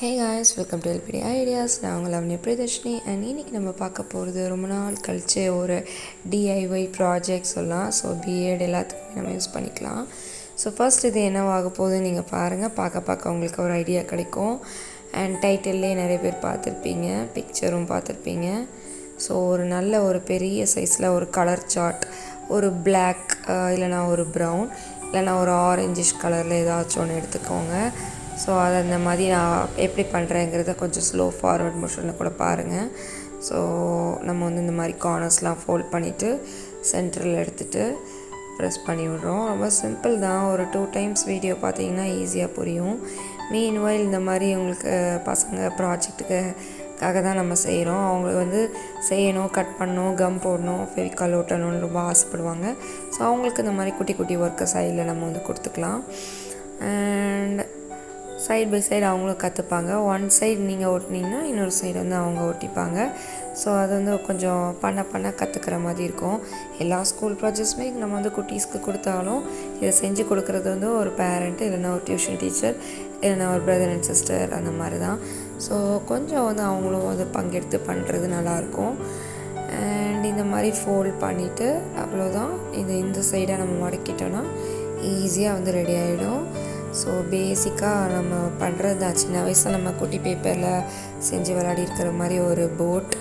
Hey guys, welcome to LPD Ideas. நான் உங்கள் பிரதர்ஷினி and இன்றைக்கி நம்ம பார்க்க போகிறது ரொம்ப நாள் கழித்து ஒரு DIY ப்ராஜெக்ட் சொல்லலாம். ஸோ B.ed எல்லாத்துக்குமே நம்ம யூஸ் பண்ணிக்கலாம். ஸோ ஃபர்ஸ்ட் இது என்னவாக போகுதுன்னு நீங்கள் பாருங்கள். பார்க்க உங்களுக்கு ஒரு ஐடியா கிடைக்கும். அண்ட் டைட்டில்லே நிறைய பேர் பார்த்துருப்பீங்க, பிக்சரும் பார்த்துருப்பீங்க. ஸோ ஒரு பெரிய சைஸில் ஒரு கலர் சார்ட், ஒரு பிளாக் இல்லைனா ஒரு ப்ரௌன் இல்லைனா ஒரு ஆரஞ்சிஷ் கலரில் ஏதாச்சும் ஒன்று எடுத்துக்கோங்க. ஸோ அதை இந்த மாதிரி நான் எப்படி பண்ணுறேங்கிறத கொஞ்சம் ஸ்லோ ஃபார்வர்ட் மோஷனில் கூட பாருங்கள். ஸோ நம்ம இந்த மாதிரி கார்னர்ஸ்லாம் ஃபோல்ட் பண்ணிவிட்டு சென்டரில் எடுத்துகிட்டு ப்ரெஸ் பண்ணி விடுறோம். ரொம்ப சிம்பிள் தான். ஒரு 2 times வீடியோ பார்த்தீங்கன்னா ஈஸியாக புரியும். மீன்வைல் இந்த மாதிரி உங்களுக்கு பசங்க ப்ராஜெக்ட்டுக்காக தான் நம்ம செய்கிறோம். அவங்களுக்கு செய்யணும், கட் பண்ணணும், கம் போடணும், ஃபெவிகால் ஓட்டணும்னு ரொம்ப ஆசைப்படுவாங்க. ஸோ அவங்களுக்கு இந்த மாதிரி குட்டி குட்டி ஒர்க்கை சைடில் நம்ம கொடுத்துக்கலாம். அண்ட் சைட் பை சைடு அவங்களும் கற்றுப்பாங்க. ஒன் சைடு நீங்கள் ஓட்டினீங்கன்னா இன்னொரு சைடு அவங்க ஓட்டிப்பாங்க. ஸோ அது கொஞ்சம் பண்ண கற்றுக்கிற மாதிரி இருக்கும். எல்லா ஸ்கூல் ப்ராஜெக்ட்ஸுமே நம்ம குட்டீஸ்க்கு கொடுத்தாலும் இதை செஞ்சு கொடுக்குறது ஒரு பேரண்ட்டு இல்லைன்னா ஒரு டியூஷன் டீச்சர் இல்லைன்னா ஒரு பிரதர் அண்ட் சிஸ்டர் அந்த மாதிரி தான். ஸோ கொஞ்சம் அவங்களும் பங்கெடுத்து பண்ணுறது நல்லாயிருக்கும். அண்ட் இந்த மாதிரி ஃபோல்ட் பண்ணிவிட்டு அவ்வளோதான். இந்த சைடாக நம்ம மடக்கிட்டோன்னா ஈஸியாக ரெடி ஆகிடும். ஸோ பேசிக்காக நம்ம பண்ணுறது தான். சின்ன வயசில் நம்ம குட்டி பேப்பரில் செஞ்சு விளையாடி இருக்கிற மாதிரி ஒரு போட்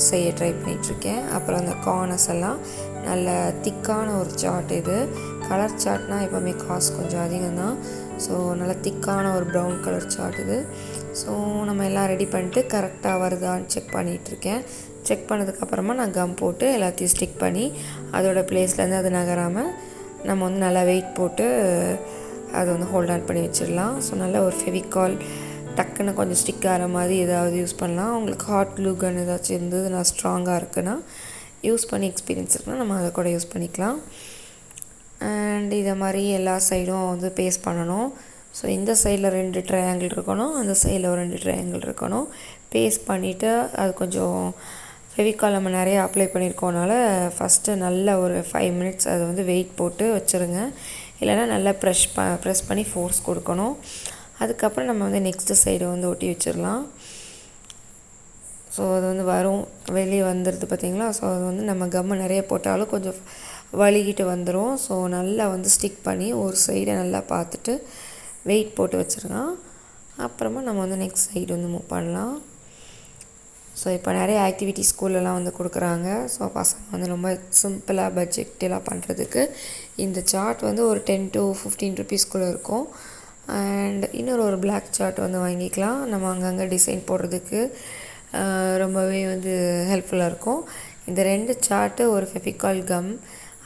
செய்ய ட்ரை பண்ணிகிட்ருக்கேன். அப்புறம் அந்த கார்னர்ஸ் எல்லாம் நல்ல திக்கான ஒரு சார்ட். இது கலர் சார்ட்னால் எப்போவுமே காஸ்ட் கொஞ்சம் அதிகம்தான். ஸோ நல்ல திக்கான ஒரு ப்ரௌன் கலர் சார்ட் இது. ஸோ நம்ம எல்லாம் ரெடி பண்ணிட்டு கரெக்டாக வருதான்னு செக் பண்ணிகிட்ருக்கேன். செக் பண்ணதுக்கப்புறமா நான் கம் போட்டு எல்லாத்தையும் ஸ்டிக் பண்ணி அதோட ப்ளேஸ்லேருந்து அது நகராமல் நம்ம நல்லா வெயிட் போட்டு அதை ஹோல்ட் ஆன் பண்ணி வச்சிடலாம். ஸோ நல்லா ஒரு ஃபெவிகால் டக்குன்னு கொஞ்சம் ஸ்டிக் ஆகிற மாதிரி ஏதாவது யூஸ் பண்ணலாம். உங்களுக்கு ஹாட் க்ளூ கன் ஏதாச்சும் இருந்தது நான் ஸ்ட்ராங்காக இருக்குன்னா யூஸ் பண்ணி எக்ஸ்பீரியன்ஸ் இருக்குன்னா நம்ம அதை கூட யூஸ் பண்ணிக்கலாம். அண்ட் இதை மாதிரி எல்லா சைடும் பேஸ்ட் பண்ணணும். ஸோ இந்த சைடில் 2 ட்ரையாங்கிள் இருக்கணும், அந்த சைடில் ஒரு 2 ட்ரையாங்கிள் இருக்கணும். பேஸ்ட் பண்ணிவிட்டு அது கொஞ்சம் ஃபெவிகால் நம்ம நிறைய அப்ளை பண்ணியிருக்கோனால ஃபஸ்ட்டு நல்ல ஒரு 5 minutes அதை வெயிட் போட்டு வச்சுருங்க. இல்லைனா நல்லா ப்ரெஸ் பண்ணி ஃபோர்ஸ் கொடுக்கணும். அதுக்கப்புறம் நம்ம நெக்ஸ்ட்டு சைடு ஒட்டி வச்சிடலாம். ஸோ அது வரும், வெளியே வந்துடுது பார்த்திங்களா. ஸோ அது நம்ம கம்மை நிறைய போட்டாலும் கொஞ்சம் வலிக்கிட்டு வந்துடும். ஸோ நல்லா ஸ்டிக் பண்ணி ஒரு சைடை நல்லா பார்த்துட்டு வெயிட் போட்டு வச்சுருங்க. அப்புறமா நம்ம நெக்ஸ்ட் சைடு மூவ் பண்ணலாம். ஸோ இப்போ நிறைய ஆக்டிவிட்டி ஸ்கூல்லலாம் கொடுக்குறாங்க. ஸோ பசங்க ரொம்ப சிம்பிளாக பட்ஜெக்டெல்லாம் பண்ணுறதுக்கு இந்த சார்ட் ஒரு 10 to 15 rupeesக்குள்ளே இருக்கும். அண்ட் இன்னொரு ஒரு பிளாக் சார்ட் வாங்கிக்கலாம். நம்ம அங்கங்கே டிசைன் போடுறதுக்கு ரொம்பவே ஹெல்ப்ஃபுல்லாக இருக்கும். இந்த 2 சார்ட்டு ஒரு ஃபெவிகால் கம்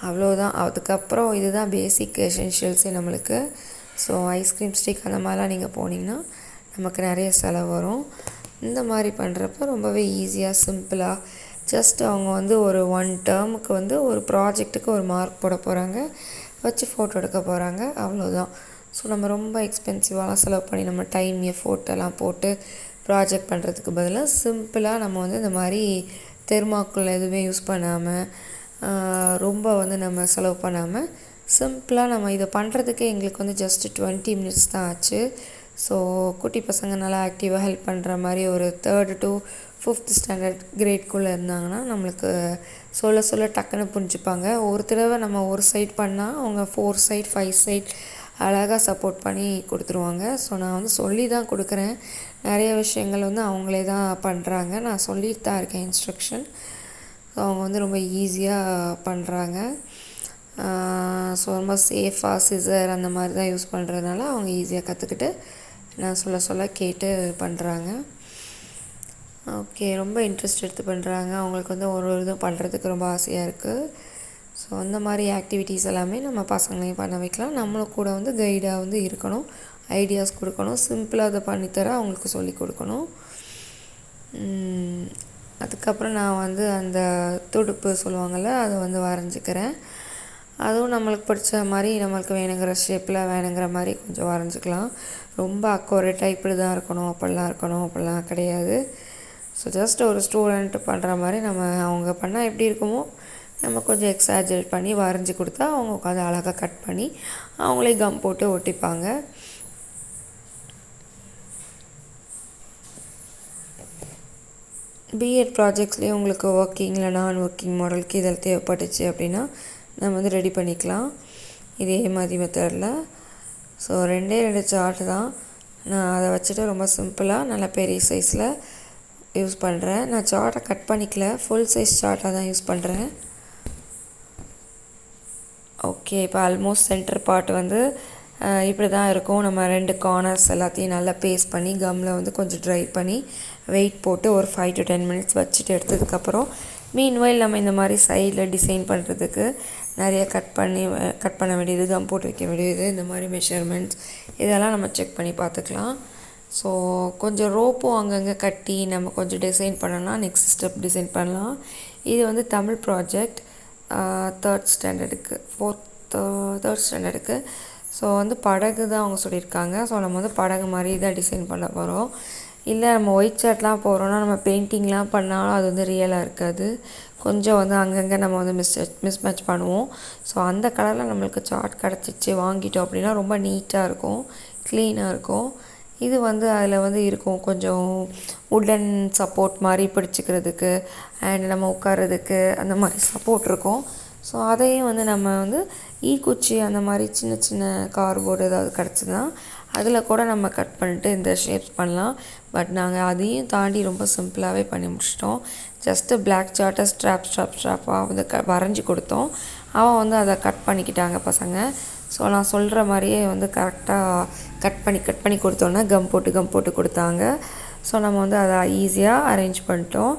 அவ்வளோதான். அதுக்கப்புறம் இதுதான் பேசிக் எசென்ஷியல்ஸே நம்மளுக்கு. ஸோ ஐஸ்கிரீம் ஸ்டிக் அந்த மாதிரிலாம் நீங்கள் போனீங்கன்னா நமக்கு நிறைய செலவு வரும். இந்த மாதிரி பண்ணுறப்ப ரொம்பவே ஈஸியாக சிம்பிளாக ஜஸ்ட் அவங்க ஒரு 1 termக்கு ஒரு ப்ராஜெக்ட்டுக்கு ஒரு மார்க் போட போகிறாங்க, வச்சு ஃபோட்டோ எடுக்க போகிறாங்க, அவ்வளோதான். ஸோ நம்ம ரொம்ப எக்ஸ்பென்சிவாலாம் செலவு பண்ணி நம்ம டைம் எஃபோர்ட்டெல்லாம் போட்டு ப்ராஜெக்ட் பண்ணுறதுக்கு பதிலாக சிம்பிளாக நம்ம இந்த மாதிரி தெர்மாக்குள்ள எதுவுமே யூஸ் பண்ணாமல் ரொம்ப நம்ம செலவு பண்ணாமல் சிம்பிளாக நம்ம இதை பண்ணுறதுக்கே எங்களுக்கு ஜஸ்ட் 20 minutes தான் ஆச்சு. ஸோ குட்டி பசங்க நல்லா ஆக்டிவாக ஹெல்ப் பண்ணுற மாதிரி ஒரு 3rd to 5th standard கிரேட்குள்ளே இருந்தாங்கன்னா நம்மளுக்கு சொல்ல டக்குன்னு புரிஞ்சுப்பாங்க. ஒரு தடவை நம்ம ஒரு சைட் பண்ணால் அவங்க 4 side 5 side அழகாக சப்போர்ட் பண்ணி கொடுத்துருவாங்க. ஸோ நான் சொல்லி தான் கொடுக்குறேன். நிறைய விஷயங்கள் அவங்களே தான் பண்ணுறாங்க. நான் சொல்லிட்டு தான் இருக்கேன் இன்ஸ்ட்ரக்ஷன். ஸோ அவங்க ரொம்ப ஈஸியாக பண்ணுறாங்க. ஸோ ரொம்ப சேஃபாக சிசர் அந்த மாதிரி தான் யூஸ் பண்ணுறதுனால அவங்க ஈஸியாக கற்றுக்கிட்டு நான் சொல்ல கேட்டு பண்ணுறாங்க. ஓகே, ரொம்ப இன்ட்ரெஸ்ட் எடுத்து பண்ணுறாங்க. அவங்களுக்கு ஒரு இதுவும் பண்ணுறதுக்கு ரொம்ப ஆசையாக இருக்குது. ஸோ அந்த மாதிரி ஆக்டிவிட்டீஸ் எல்லாமே நம்ம பசங்களையும் பண்ண வைக்கலாம். நம்மளும் கூட கைடாக இருக்கணும், ஐடியாஸ் கொடுக்கணும், சிம்பிளாக அதை பண்ணித்தர அவங்களுக்கு சொல்லி கொடுக்கணும். அதுக்கப்புறம் நான் அந்த துடுப்பு சொல்லுவாங்கள்ல அதை வரைஞ்சிக்கிறேன். அதுவும் நம்மளுக்கு பிடிச்ச மாதிரி நம்மளுக்கு வேணுங்கிற ஷேப்பில் வேணுங்கிற மாதிரி கொஞ்சம் வரைஞ்சிக்கலாம். ரொம்ப அக்குரேட்டாக இப்படி தான் இருக்கணும் அப்படிலாம் கிடையாது. ஸோ ஜஸ்ட் ஒரு ஸ்டூடெண்ட் பண்ணுற மாதிரி நம்ம அவங்க பண்ணால் எப்படி இருக்குமோ நம்ம கொஞ்சம் எக்ஸாஜரேட் பண்ணி வரைஞ்சி கொடுத்தா அவங்க உட்காந்து அழகாக கட் பண்ணி அவங்களே கம் போட்டு ஒட்டிப்பாங்க. B.ed ப்ராஜெக்ட்ஸ்லேயே உங்களுக்கு ஒர்க்கிங் இல்லை நான் ஒர்க்கிங் மாடலுக்கு இதில் தேவைப்பட்டுச்சு அப்படின்னா நம்ம வந்து ரெடி பண்ணிக்கலாம் இதே மாதிரி மெத்தடில். ஸோ 2 சார்ட் தான், நான் அதை வச்சுட்டு ரொம்ப சிம்பிளாக நல்ல பெரிய சைஸில் யூஸ் பண்ணுறேன். நான் சார்ட்டை கட் பண்ணிக்கல, ஃபுல் சைஸ் சார்ட்டாக தான் யூஸ் பண்ணுறேன். ஓகே, இப்போ ஆல்மோஸ்ட் சென்டர் பார்ட் வந்து இப்படி தான் இருக்கும். நம்ம 2 கார்னர்ஸ் எல்லாத்தையும் நல்லா பேஸ்ட் பண்ணி கம்மில் வந்து கொஞ்சம் ட்ரை பண்ணி வெயிட் போட்டு ஒரு 5 to 10 minutes வச்சுட்டு எடுத்ததுக்கப்புறம் மீன்வைல் நம்ம இந்த மாதிரி சைடில் டிசைன் பண்ணுறதுக்கு நிறைய கட் பண்ண வேண்டியது, கம் போட்டு வைக்க வேண்டியது, இந்த மாதிரி மெஷர்மெண்ட்ஸ் இதெல்லாம் நம்ம செக் பண்ணி பார்த்துக்கலாம். ஸோ கொஞ்சம் ரோப்பும் அங்கங்கே கட்டி நம்ம கொஞ்சம் டிசைன் பண்ணோன்னா நெக்ஸ்ட் ஸ்டெப் டிசைன் பண்ணலாம். இது வந்து தமிழ் ப்ராஜெக்ட் 3rd ஸ்டாண்டர்டுக்கு 3rd ஸ்டாண்டர்டுக்கு. ஸோ வந்து படகு தான் அவங்க சொல்லியிருக்காங்க. ஸோ நம்ம வந்து படகு மாதிரி தான் டிசைன் பண்ண போகிறோம். இல்லை நம்ம ஒயிட் சார்ட்லாம் போகிறோன்னா நம்ம பெயிண்டிங்லாம் பண்ணாலும் அது வந்து ரியலாக இருக்காது. கொஞ்சம் வந்து அங்கங்கே நம்ம வந்து மிஸ்மேட்ச் பண்ணுவோம். ஸோ அந்த கலரில் நம்மளுக்கு சார்ட் கிடச்சிச்சு வாங்கிட்டோம் அப்படின்னா ரொம்ப நீட்டாக இருக்கும், க்ளீனாக இருக்கும். இது வந்து அதில் வந்து இருக்கும் கொஞ்சம் உடன் சப்போர்ட் மாதிரி பிடிச்சிக்கிறதுக்கு அண்ட் நம்ம உட்காரதுக்கு அந்த மாதிரி சப்போர்ட் இருக்கும். ஸோ அதையும் வந்து நம்ம வந்து ஈக்குச்சி அந்த மாதிரி சின்ன சின்ன கார்ட்போர்டு ஏதாவது கிடச்சிதுன்னா அதில் கூட நம்ம கட் பண்ணிட்டு இந்த ஷேப்ஸ் பண்ணலாம். பட் நாங்கள் அதையும் தாண்டி ரொம்ப சிம்பிளாகவே பண்ணி முடிச்சிட்டோம். ஜஸ்ட்டு பிளாக் சார்ட்டை ஸ்ட்ராப்பாக வந்து வரைஞ்சி கொடுத்தோம். அவன் வந்து அதை கட் பண்ணிக்கிட்டாங்க பசங்க. ஸோ நான் சொல்கிற மாதிரியே வந்து கரெக்டாக கட் பண்ணி கொடுத்தோன்னா கம் போட்டு கொடுத்தாங்க. ஸோ நம்ம வந்து அதை ஈஸியாக அரேஞ்ச் பண்ணிட்டோம்.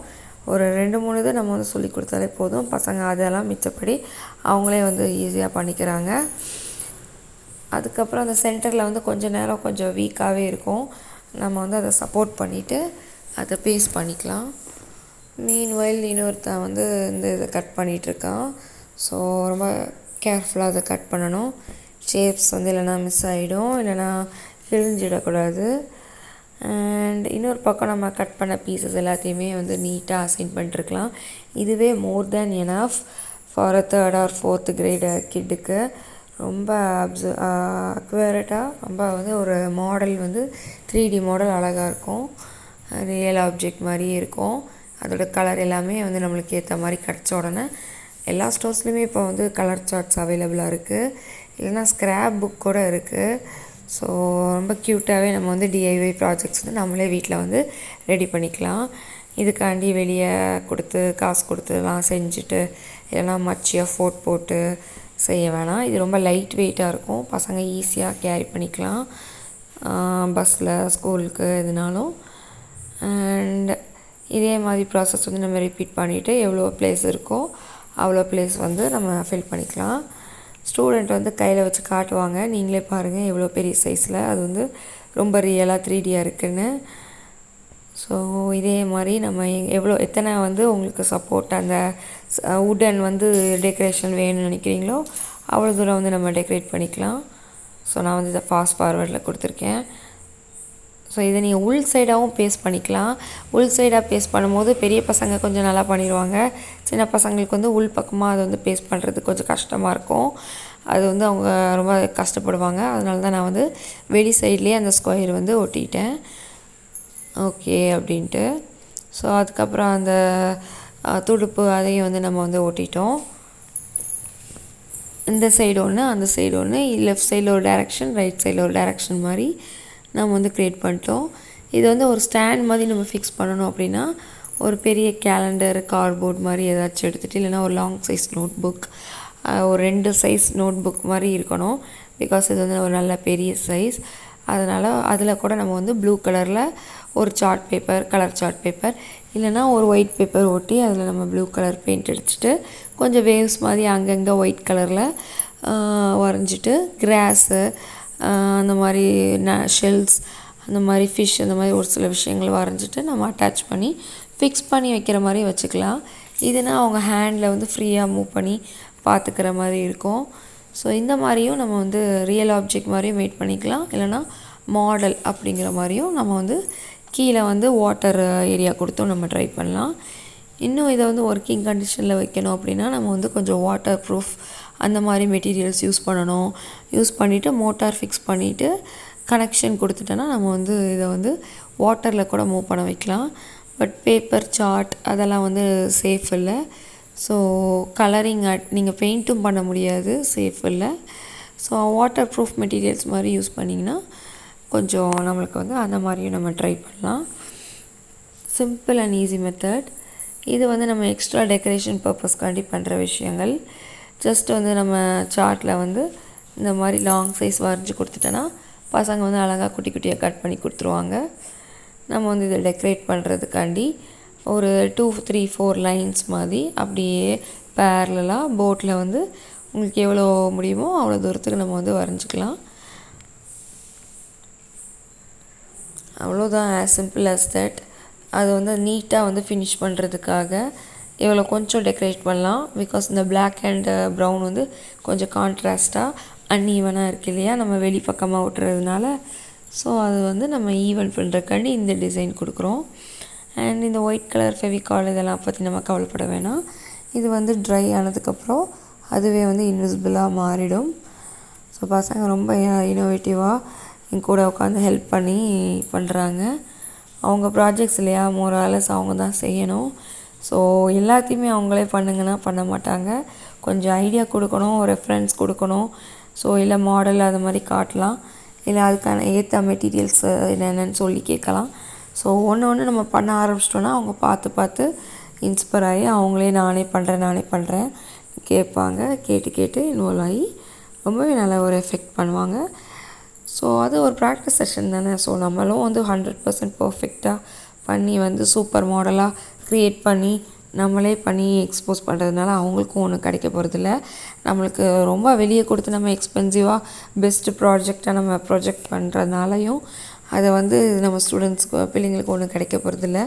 ஒரு 2-3 இது நம்ம வந்து சொல்லி கொடுத்தாலே போதும், பசங்க அதெல்லாம் மிச்சப்படி அவங்களே வந்து ஈஸியாக பண்ணிக்கிறாங்க. அதுக்கப்புறம் அந்த சென்டரில் வந்து கொஞ்சம் நேரம் கொஞ்சம் வீக்காகவே இருக்கும், நம்ம வந்து அதை சப்போர்ட் பண்ணிவிட்டு அதை பேஸ்ட் பண்ணிக்கலாம். மீன்வைல் இன்னொருத்தன் வந்து இந்த இதை கட் பண்ணிகிட்ருக்கான். ஸோ ரொம்ப கேர்ஃபுல்லாக அதை கட் பண்ணணும். ஷேப்ஸ் வந்து இல்லைனா மிஸ் ஆகிடும், இல்லைனா கிழிஞ்சிடக்கூடாது. அண்ட் இன்னொரு பக்கம் நம்ம கட் பண்ண பீசஸ் எல்லாத்தையுமே வந்து நீட்டாக அசைன் பண்ணிட்டுருக்கலாம். இதுவே more than enough for 3rd or 4th grade கிட்டுக்கு. ரொம்ப அக்யூரேட்டாக ரொம்ப வந்து ஒரு மாடல் வந்து 3D மாடல் அழகாக இருக்கும், ரியல் ஆப்ஜெக்ட் மாதிரியே இருக்கும். அதோட கலர் எல்லாமே வந்து நம்மளுக்கு ஏற்ற மாதிரி கிடச்ச உடனே எல்லா ஸ்டோர்ஸ்லையுமே இப்போ வந்து கலர் சார்ட்ஸ் அவைலபிளாக இருக்குது, இல்லைனா ஸ்க்ராப் புக் கூட இருக்குது. ஸோ ரொம்ப க்யூட்டாகவே நம்ம வந்து DIY ப்ராஜெக்ட்ஸ் வந்து நம்மளே வீட்டில் வந்து ரெடி பண்ணிக்கலாம். இதுக்காண்டி வெளியே காசு கொடுத்துலாம் செஞ்சுட்டு இல்லைனா மச்சி எஃபோர்ட் போட்டு செய்ய வேணாம். இது ரொம்ப லைட் வெயிட்டாக இருக்கும், பசங்க ஈஸியாக கேரி பண்ணிக்கலாம் பஸ்ஸில் ஸ்கூலுக்கு எதுனாலும். அண்ட் இதே மாதிரி ப்ராசஸ் வந்து நம்ம ரிப்பீட் பண்ணிவிட்டு எவ்வளோ பிளேஸ் இருக்கோ அவ்வளோ பிளேஸ் வந்து நம்ம ஃபில் பண்ணிக்கலாம். ஸ்டூடெண்ட் வந்து கையில் வச்சு காட்டுவாங்க, நீங்களே பாருங்கள் எவ்வளோ பெரிய சைஸில் அது வந்து ரொம்ப ரியலாக 3Dயாக இருக்குன்னு. ஸோ இதே மாதிரி நம்ம எத்தனை வந்து உங்களுக்கு சப்போர்ட் அந்த உடன் வந்து டெக்கரேஷன் வேணும்னு நினைக்கிறீங்களோ அவ்வளோ தூரம் வந்து நம்ம டெக்கரேட் பண்ணிக்கலாம். ஸோ நான் வந்து இதை ஃபாஸ்ட் ஃபார்வர்டில் கொடுத்துருக்கேன். ஸோ இதை நீங்கள் உள் சைடாகவும் பேஸ்ட் பண்ணிக்கலாம். உள் சைடாக பேஸ்ட் பண்ணும்போது பெரிய பசங்க கொஞ்சம் நல்லா பண்ணிடுவாங்க, சின்ன பசங்களுக்கு வந்து உள் பக்கமாக அதை வந்து பேஸ்ட் பண்ணுறது கொஞ்சம் கஷ்டமாக இருக்கும், அது வந்து அவங்க ரொம்ப கஷ்டப்படுவாங்க. அதனால தான் நான் வந்து வெளி சைட்லேயே அந்த ஸ்கொயர் வந்து ஒட்டிட்டேன். ஓகே அப்படின்ட்டு. ஸோ அதுக்கப்புறம் அந்த துடுப்பு அதையும் வந்து நம்ம வந்து ஒட்டிட்டோம். இந்த சைடு ஒன்று அந்த சைடு ஒன்று, லெஃப்ட் சைடில் ஒரு டைரெக்ஷன் ரைட் சைடில் ஒரு டைரெக்ஷன் மாதிரி நம்ம வந்து க்ரியேட் பண்ணிட்டோம். இது வந்து ஒரு ஸ்டாண்ட் மாதிரி நம்ம ஃபிக்ஸ் பண்ணணும் அப்படின்னா ஒரு பெரிய கேலண்டர் கார்ட்போர்ட் மாதிரி ஏதாச்சும் எடுத்துகிட்டு, இல்லைனா ஒரு லாங் சைஸ் நோட் புக், ஒரு 2 சைஸ் நோட் புக் மாதிரி இருக்கணும். பிகாஸ் இது வந்து ஒரு நல்ல பெரிய சைஸ். அதனால் அதில் கூட நம்ம வந்து ப்ளூ கலரில் ஒரு chart paper, colour chart paper, இல்லைனா ஒரு ஒயிட் பேப்பர் ஒட்டி அதில் நம்ம ப்ளூ கலர் பெயிண்ட் அடிச்சுட்டு கொஞ்சம் வேவ்ஸ் மாதிரி அங்கங்கே ஒயிட் கலரில் வரைஞ்சிட்டு கிராஸு அந்த மாதிரி ஷெல்ஸ் அந்த மாதிரி ஃபிஷ் அந்த மாதிரி ஒரு சில விஷயங்கள் வரைஞ்சிட்டு நம்ம அட்டாச் பண்ணி ஃபிக்ஸ் பண்ணி வைக்கிற மாதிரி வச்சுக்கலாம். இதுனா அவங்க ஹேண்டில் வந்து ஃப்ரீயாக மூவ் பண்ணி பார்த்துக்கிற மாதிரி இருக்கும். ஸோ இந்த மாதிரியும் நம்ம வந்து ரியல் ஆப்ஜெக்ட் மாதிரியும் மேட் பண்ணிக்கலாம், இல்லைனா மாடல் அப்படிங்கிற மாதிரியும் நம்ம வந்து கீழே வந்து வாட்டர் ஏரியா கொடுத்தும் நம்ம ட்ரை பண்ணலாம். இன்னும் இதை வந்து ஒர்க்கிங் கண்டிஷனில் வைக்கணும் அப்படின்னா நம்ம வந்து கொஞ்சம் வாட்டர் ப்ரூஃப் அந்த மாதிரி மெட்டீரியல்ஸ் யூஸ் பண்ணிவிட்டு மோட்டார் ஃபிக்ஸ் பண்ணிவிட்டு கனெக்ஷன் கொடுத்துட்டோன்னா நம்ம வந்து இதை வந்து வாட்டரில் கூட மூவ் பண்ண வைக்கலாம். பட் பேப்பர் சார்ட் அதெல்லாம் வந்து சேஃப் இல்லை. ஸோ கலரிங் நீங்கள் பெயிண்ட்டும் பண்ண முடியாது, சேஃப் இல்லை. ஸோ வாட்டர் ப்ரூஃப் மெட்டீரியல்ஸ் மாதிரி யூஸ் பண்ணிங்கன்னா கொஞ்சம் நம்மளுக்கு வந்து அந்த மாதிரியும் நம்ம ட்ரை பண்ணலாம். Simple and easy method. இது வந்து நம்ம எக்ஸ்ட்ரா டெக்கரேஷன் பர்பஸ்க்காண்டி பண்ணுற விஷயங்கள். ஜஸ்ட் வந்து நம்ம சார்ட்டில் வந்து இந்த மாதிரி லாங் சைஸ் வரைஞ்சி கொடுத்துட்டோன்னா பசங்க வந்து அழகாக குட்டி குட்டியாக கட் பண்ணி கொடுத்துருவாங்க. நம்ம வந்து இதை டெக்கரேட் பண்ணுறதுக்காண்டி ஒரு 2, 3, 4 லைன்ஸ் மாதிரி அப்படியே பேரலாக போர்டில் வந்து உங்களுக்கு எவ்வளோ முடியுமோ அவ்வளோ தூரத்துக்கு நம்ம வந்து வரைஞ்சிக்கலாம். அவ்வளோதான், ஆஸ் சிம்பிள் ஆஸ் தட். அது வந்து நீட்டாக வந்து ஃபினிஷ் பண்ணுறதுக்காக எவ்வளோ கொஞ்சம் டெக்கரேட் பண்ணலாம். பிகாஸ் இந்த பிளாக் அண்ட் ப்ரௌன் வந்து கொஞ்சம் கான்ட்ராஸ்ட்டாக அன்ஈவனாக இருக்கு இல்லையா, நம்ம வெளிப்பக்கமாக விட்டுறதுனால. ஸோ அது வந்து நம்ம ஈவன் பண்ணுறக்காண்டி இந்த டிசைன் கொடுக்குறோம். அண்ட் இந்த ஒயிட் கலர் ஃபெவிகால் இதெல்லாம் பற்றி நம்ம கவலைப்பட வேணாம். இது வந்து ட்ரை ஆனதுக்கப்புறம் அதுவே வந்து இன்விசிபிளாக மாறிடும். ஸோ பசங்க ரொம்ப இன்னோவேட்டிவாக என் கூட உட்காந்து ஹெல்ப் பண்ணி பண்ணுறாங்க. அவங்க ப்ராஜெக்ட்ஸ் இல்லையா, மோராலஸ் அவங்க தான் செய்யணும். ஸோ எல்லாத்தையுமே அவங்களே பண்ணுங்கன்னா பண்ண மாட்டாங்க. கொஞ்சம் ஐடியா கொடுக்கணும், ரெஃபரன்ஸ் கொடுக்கணும். ஸோ இல்லை மாடல் அது மாதிரி காட்டலாம், இல்லை அதுக்கான ஏற்ற மெட்டீரியல்ஸ் என்னென்னு சொல்லி கேட்கலாம். ஸோ ஒன்று நம்ம பண்ண ஆரம்பிச்சிட்டோன்னா அவங்க பார்த்து பார்த்து இன்ஸ்பயர் ஆகி அவங்களே நானே பண்ணுறேன் கேட்பாங்க. கேட்டு இன்வால்வ் ஆகி ரொம்பவே நல்ல ஒரு எஃபெக்ட் பண்ணுவாங்க. ஸோ அது ஒரு ப்ராக்டிஸ் செஷன் தானே. ஸோ நம்மளும் வந்து 100% பர்ஃபெக்டாக பண்ணி வந்து சூப்பர் மாடலாக க்ரியேட் பண்ணி நம்மளே பண்ணி எக்ஸ்போஸ் பண்ணுறதுனால அவங்களுக்கும் ஒன்றும் கிடைக்க போகிறதில்ல. நம்மளுக்கு ரொம்ப வெளியே கொடுத்து நம்ம எக்ஸ்பென்சிவாக பெஸ்ட்டு ப்ராஜெக்டாக நம்ம ப்ரொஜெக்ட் பண்ணுறதுனாலையும் அதை வந்து நம்ம ஸ்டூடெண்ட்ஸ்க்கு பிள்ளைங்களுக்கு ஒன்றும் கிடைக்க போகிறதில்ல.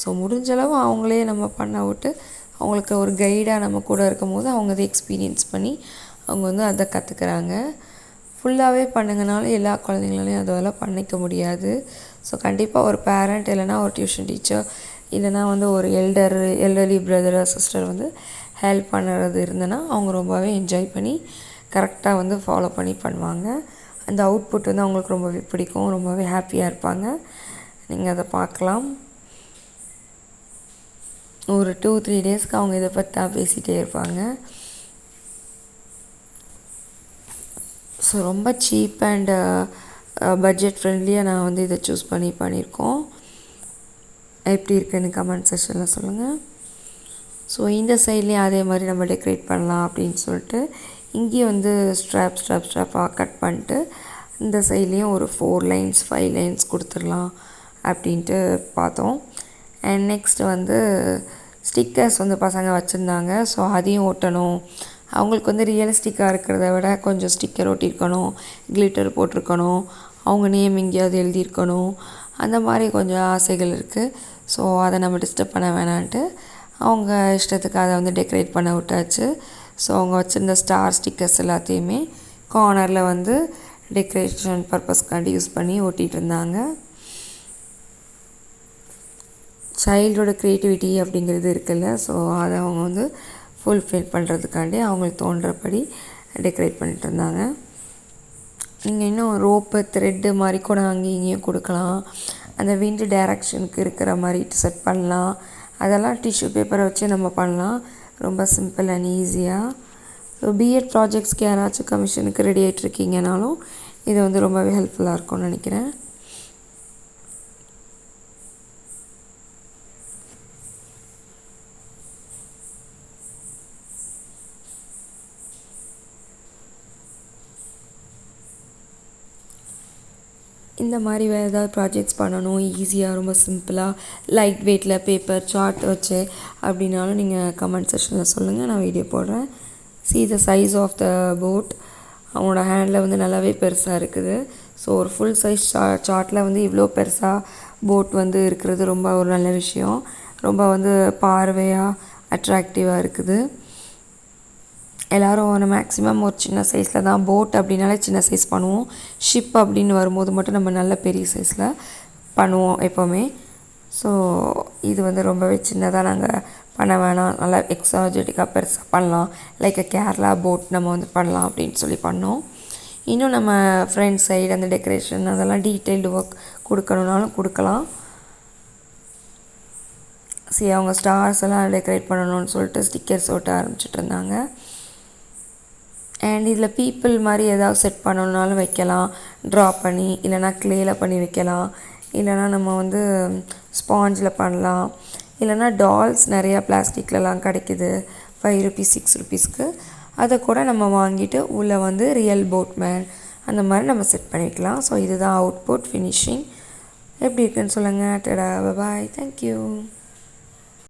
ஸோ முடிஞ்சளவு அவங்களே நம்ம பண்ண விட்டு அவங்களுக்கு ஒரு கைடாக நம்ம கூட இருக்கும் போது அவங்க அதை எக்ஸ்பீரியன்ஸ் பண்ணி அவங்க வந்து அதை கற்றுக்குறாங்க. ஃபுல்லாகவே பண்ணுங்கனாலும் எல்லா குழந்தைங்களாலையும் அதெல்லாம் பண்ணிக்க முடியாது. ஸோ கண்டிப்பாக ஒரு பேரண்ட் இல்லைனா ஒரு டியூஷன் டீச்சர் இல்லைனா வந்து ஒரு எல்டர்லி பிரதர் சிஸ்டர் வந்து ஹெல்ப் பண்ணுறது இருந்ததுன்னா அவங்க ரொம்பவே என்ஜாய் பண்ணி கரெக்டாக வந்து ஃபாலோ பண்ணி பண்ணுவாங்க. அந்த அவுட்புட் வந்து அவங்களுக்கு ரொம்பவே பிடிக்கும், ரொம்பவே ஹாப்பியாக இருப்பாங்க. நீங்கள் அதை பார்க்கலாம். ஒரு 2-3 டேஸ்க்கு அவங்க இதை பற்றி தான் பேசிகிட்டே இருப்பாங்க. ஸோ ரொம்ப சீப் அண்ட் பட்ஜெட் ஃப்ரெண்ட்லியாக நான் வந்து இதை சூஸ் பண்ணியிருக்கோம். எப்படி இருக்குன்னு கமெண்ட் செக்ஷனில் சொல்லுங்கள். ஸோ இந்த சைட்லேயும் அதே மாதிரி நம்ம டெக்கரேட் பண்ணலாம் அப்படின்னு சொல்லிட்டு இங்கேயும் வந்து ஸ்ட்ராப்பாக கட் பண்ணிட்டு இந்த சைட்லேயும் ஒரு 4 லைன்ஸ் 5 லைன்ஸ் கொடுத்துடலாம் அப்படின்ட்டு பார்த்தோம். அண்ட் நெக்ஸ்ட் வந்து ஸ்டிக்கர்ஸ் வந்து பசங்க வச்சுருந்தாங்க. ஸோ அதையும் ஒட்டணும். அவங்களுக்கு வந்து ரியலிஸ்டிக்காக இருக்கிறத விட கொஞ்சம் ஸ்டிக்கர் ஒட்டியிருக்கணும், கிளிட்டர் போட்டிருக்கணும், அவங்க நேம் எங்கேயாவது எழுதியிருக்கணும், அந்த மாதிரி கொஞ்சம் ஆசைகள் இருக்குது. ஸோ அதை நம்ம டிஸ்டர்ப் பண்ண வேணான்ட்டு அவங்க இஷ்டத்துக்கு அதை வந்து டெக்கரேட் பண்ண விட்டாச்சு. ஸோ அவங்க வச்சுருந்த ஸ்டார் ஸ்டிக்கர்ஸ் எல்லாத்தையுமே கார்னரில் வந்து டெக்கரேஷன் பர்பஸ்க்காண்டி யூஸ் பண்ணி ஒட்டிகிட்டு இருந்தாங்க. சைல்டோட க்ரியேட்டிவிட்டி அப்படிங்கிறது இருக்குல்ல, ஸோ அதை அவங்க வந்து ஃபுல்ஃபில் பண்ணுறதுக்காண்டி அவங்களுக்கு தோன்றபடி டெக்கரேட் பண்ணிட்டு இருந்தாங்க. நீங்கள் இன்னும் ரோப்பு த்ரெட்டு மாதிரி கூட அங்கேயும் இங்கேயும் கொடுக்கலாம். அந்த விண்டு டைரக்ஷனுக்கு இருக்கிற மாதிரி செட் பண்ணலாம். அதெல்லாம் டிஷ்யூ பேப்பரை வச்சு நம்ம பண்ணலாம், ரொம்ப சிம்பிள் அண்ட் ஈஸியாக. ஸோ B.ed ப்ராஜெக்ட்ஸ்க்கு யாராச்சும் கமிஷனுக்கு ரெடி ஆகிட்ருக்கீங்கனாலும் இது வந்து ரொம்பவே ஹெல்ப்ஃபுல்லாக இருக்கும்னு நினைக்கிறேன். இந்த மாதிரி வேறு ஏதாவது ப்ராஜெக்ட்ஸ் பண்ணணும் ஈஸியாக ரொம்ப சிம்பிளாக லைட் வெயிட்டில் பேப்பர் சார்ட் வச்சு அப்படின்னாலும் நீங்கள் கமெண்ட் செக்ஷனில் சொல்லுங்கள், நான் வீடியோ போடுறேன். See the size of the boat. அவனோட ஹேண்டில் வந்து நல்லாவே பெருசாக இருக்குது. ஸோ ஒரு ஃபுல் சைஸ் சார்ட்டில் வந்து இவ்வளோ பெருசாக போட் வந்து இருக்கிறது ரொம்ப ஒரு நல்ல விஷயம். ரொம்ப வந்து பார்வையாக அட்ராக்டிவாக இருக்குது. எல்லோரும் நம்ம மேக்ஸிமம் ஒரு சின்ன சைஸில் தான், போட் அப்படின்னாலே சின்ன சைஸ் பண்ணுவோம். ஷிப் அப்படின்னு வரும்போது மட்டும் நம்ம நல்ல பெரிய சைஸில் பண்ணுவோம் எப்போவுமே. ஸோ இது வந்து ரொம்பவே சின்னதாக நாங்கள் பண்ண வேணாம், நல்லா எக்ஸாஜெட்டிக்காக பெருசாக பண்ணலாம், லைக் கேரளா போட் நம்ம வந்து பண்ணலாம் அப்படின்னு சொல்லி பண்ணோம். இன்னும் நம்ம ஃப்ரண்ட் சைடு அந்த டெக்கரேஷன் அதெல்லாம் டீட்டெயில்டு ஒர்க் கொடுக்கணுன்னாலும் கொடுக்கலாம். சரி அவங்க ஸ்டார்ஸ் எல்லாம் டெக்கரேட் பண்ணணும்னு சொல்லிட்டு ஸ்டிக்கர்ஸ் ஒட்ட ஆரம்பிச்சிட்டு இருந்தாங்க. அண்ட் இதில் பீப்புள் மாதிரி ஏதாவது செட் பண்ணணுன்னாலும் வைக்கலாம், ட்ரா பண்ணி, இல்லைனா க்ளேயில் பண்ணி வைக்கலாம், இல்லைனா நம்ம வந்து ஸ்பாஞ்சில் பண்ணலாம், இல்லைனா டால்ஸ் நிறையா பிளாஸ்டிக்லலாம் கிடைக்குது 5 rupees 6 rupeesக்கு. அதை கூட நம்ம வாங்கிட்டு உள்ளே வந்து ரியல் போட்மேன் அந்த மாதிரி நம்ம செட் பண்ணிக்கலாம். ஸோ இதுதான் அவுட்புட் ஃபினிஷிங். எப்படி இருக்குன்னு சொல்லுங்கள். டடா, பாய், தேங்க்யூ.